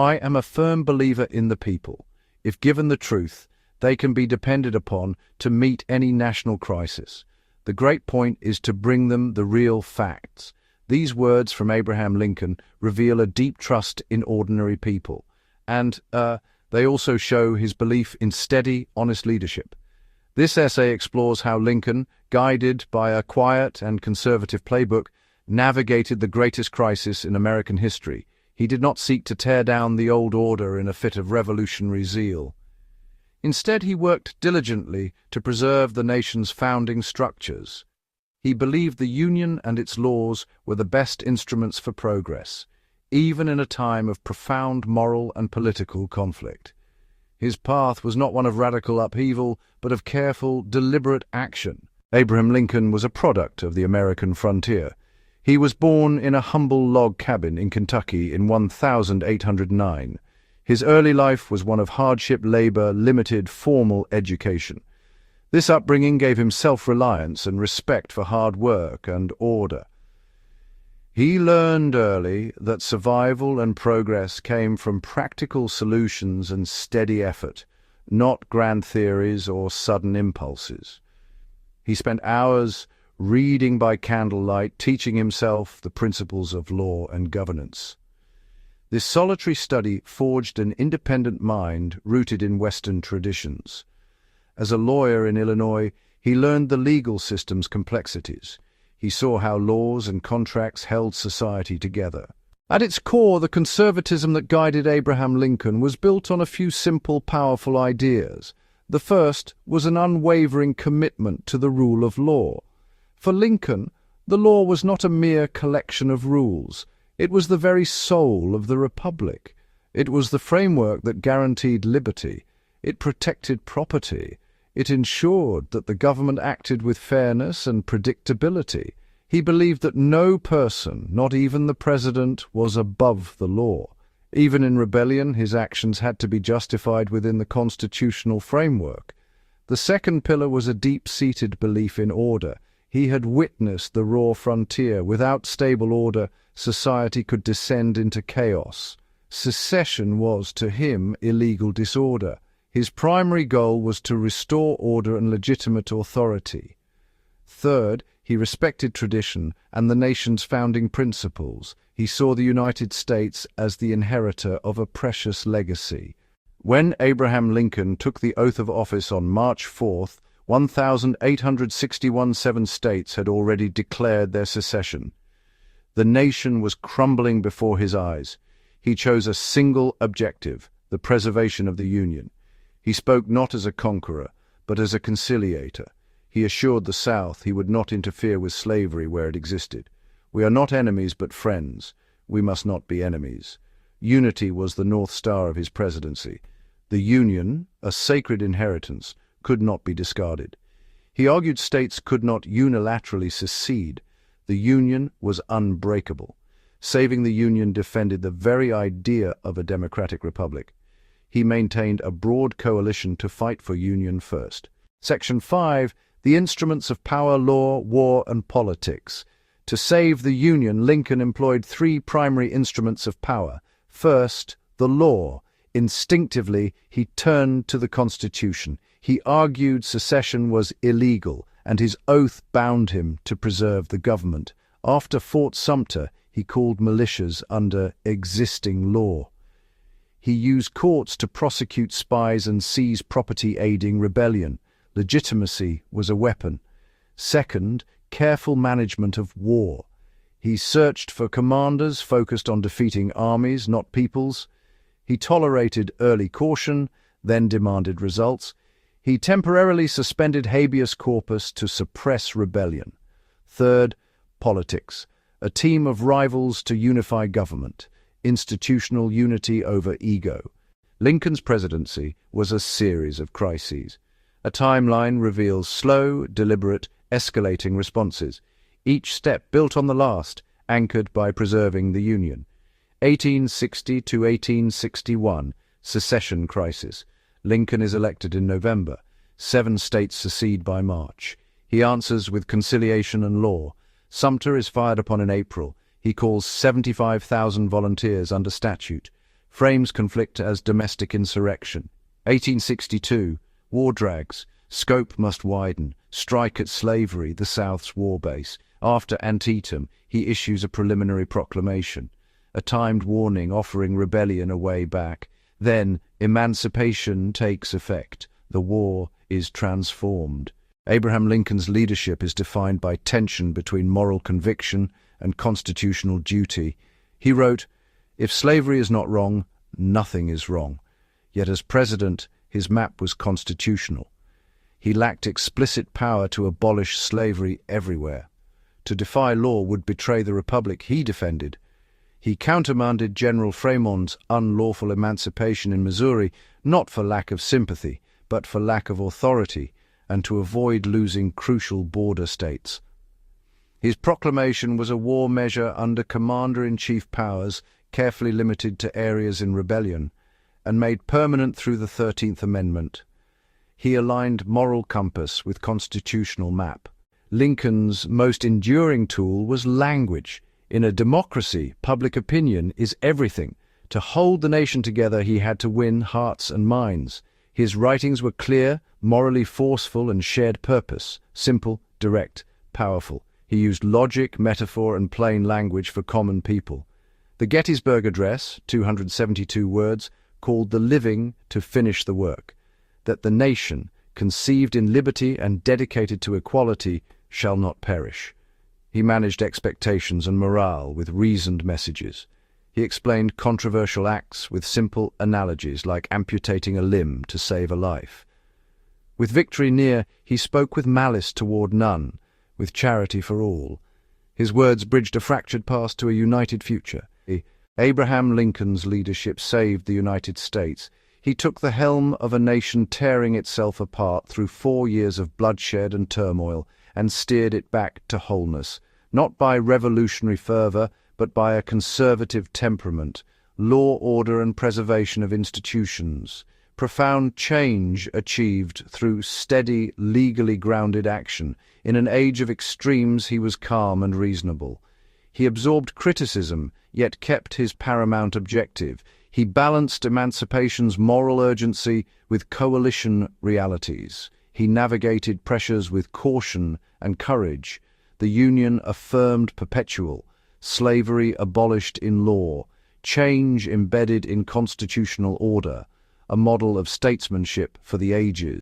I am a firm believer in the people. If given the truth, they can be depended upon to meet any national crisis. The great point is to bring them the real facts. These words from Abraham Lincoln reveal a deep trust in ordinary people, and they also show his belief in steady, honest leadership. This essay explores how Lincoln, guided by a quiet and conservative playbook, navigated the greatest crisis in American history. He did not seek to tear down the old order in a fit of revolutionary zeal. Instead, he worked diligently to preserve the nation's founding structures. He believed the Union and its laws were the best instruments for progress, even in a time of profound moral and political conflict. His path was not one of radical upheaval, but of careful, deliberate action. Abraham Lincoln was a product of the American frontier. He was born in a humble log cabin in Kentucky in 1809. His early life was one of hardship, labor, limited formal education. This upbringing gave him self-reliance and respect for hard work and order. He learned early that survival and progress came from practical solutions and steady effort, not grand theories or sudden impulses. He spent hours reading by candlelight, teaching himself the principles of law and governance. This solitary study forged an independent mind rooted in Western traditions. As a lawyer in Illinois, he learned the legal system's complexities. He saw how laws and contracts held society together. At its core, the conservatism that guided Abraham Lincoln was built on a few simple, powerful ideas. The first was an unwavering commitment to the rule of law. For Lincoln, the law was not a mere collection of rules. It was the very soul of the Republic. It was the framework that guaranteed liberty. It protected property. It ensured that the government acted with fairness and predictability. He believed that no person, not even the president, was above the law. Even in rebellion, his actions had to be justified within the constitutional framework. The second pillar was a deep-seated belief in order. He had witnessed the raw frontier. Without stable order, society could descend into chaos. Secession was, to him, illegal disorder. His primary goal was to restore order and legitimate authority. Third, he respected tradition and the nation's founding principles. He saw the United States as the inheritor of a precious legacy. When Abraham Lincoln took the oath of office on March 4th, 1,861 states had already declared their secession. The nation was crumbling before his eyes. He chose a single objective, the preservation of the Union. He spoke not as a conqueror, but as a conciliator. He assured the South he would not interfere with slavery where it existed. We are not enemies but friends. We must not be enemies. Unity was the North Star of his presidency. The Union, a sacred inheritance, could not be discarded. He argued states could not unilaterally secede. The Union was unbreakable. Saving the Union defended the very idea of a democratic republic. He maintained a broad coalition to fight for Union first. Section 5, the instruments of power, law, war, and politics. To save the Union, Lincoln employed three primary instruments of power. First, the law. Instinctively, he turned to the Constitution. He argued secession was illegal, and his oath bound him to preserve the government. After Fort Sumter, he called militias under existing law. He used courts to prosecute spies and seize property aiding rebellion. Legitimacy was a weapon. Second, careful management of war. He searched for commanders focused on defeating armies, not peoples. He tolerated early caution, then demanded results. He temporarily suspended habeas corpus to suppress rebellion. Third, politics. A team of rivals to unify government. Institutional unity over ego. Lincoln's presidency was a series of crises. A timeline reveals slow, deliberate, escalating responses, each step built on the last, anchored by preserving the Union. 1860 to 1861, secession crisis. Lincoln is elected in November. 7 states secede by March. He answers with conciliation and law. Sumter is fired upon in April. He calls 75,000 volunteers under statute. frames conflict as domestic insurrection. 1862, war drags, scope must widen, strike at slavery, the South's war base. After Antietam, he issues a preliminary proclamation, a timed warning offering rebellion a way back. Then, emancipation takes effect. The war is transformed. Abraham Lincoln's leadership is defined by tension between moral conviction and constitutional duty. He wrote, "If slavery is not wrong, nothing is wrong." Yet as president, his map was constitutional. He lacked explicit power to abolish slavery everywhere. To defy law would betray the republic he defended. He countermanded General Frémont's unlawful emancipation in Missouri, not for lack of sympathy, but for lack of authority, and to avoid losing crucial border states. His proclamation was a war measure under commander-in-chief powers, carefully limited to areas in rebellion, and made permanent through the 13th Amendment. He aligned moral compass with constitutional map. Lincoln's most enduring tool was language. In a democracy, public opinion is everything. To hold the nation together, he had to win hearts and minds. His writings were clear, morally forceful, and shared purpose. Simple, direct, powerful. He used logic, metaphor, and plain language for common people. The Gettysburg Address, 272 words, called the living to finish the work, that the nation, conceived in liberty and dedicated to equality, shall not perish. He managed expectations and morale with reasoned messages. He explained controversial acts with simple analogies like amputating a limb to save a life. With victory near, he spoke with malice toward none, with charity for all. His words bridged a fractured past to a united future. Abraham Lincoln's leadership saved the United States. He took the helm of a nation tearing itself apart through 4 years of bloodshed and turmoil, and steered it back to wholeness, not by revolutionary fervor, but by a conservative temperament, law, order, and preservation of institutions. Profound change achieved through steady, legally grounded action. In an age of extremes, he was calm and reasonable. He absorbed criticism, yet kept his paramount objective. He balanced emancipation's moral urgency with coalition realities. He navigated pressures with caution and courage. The Union affirmed perpetual, slavery abolished in law, change embedded in constitutional order, a model of statesmanship for the ages.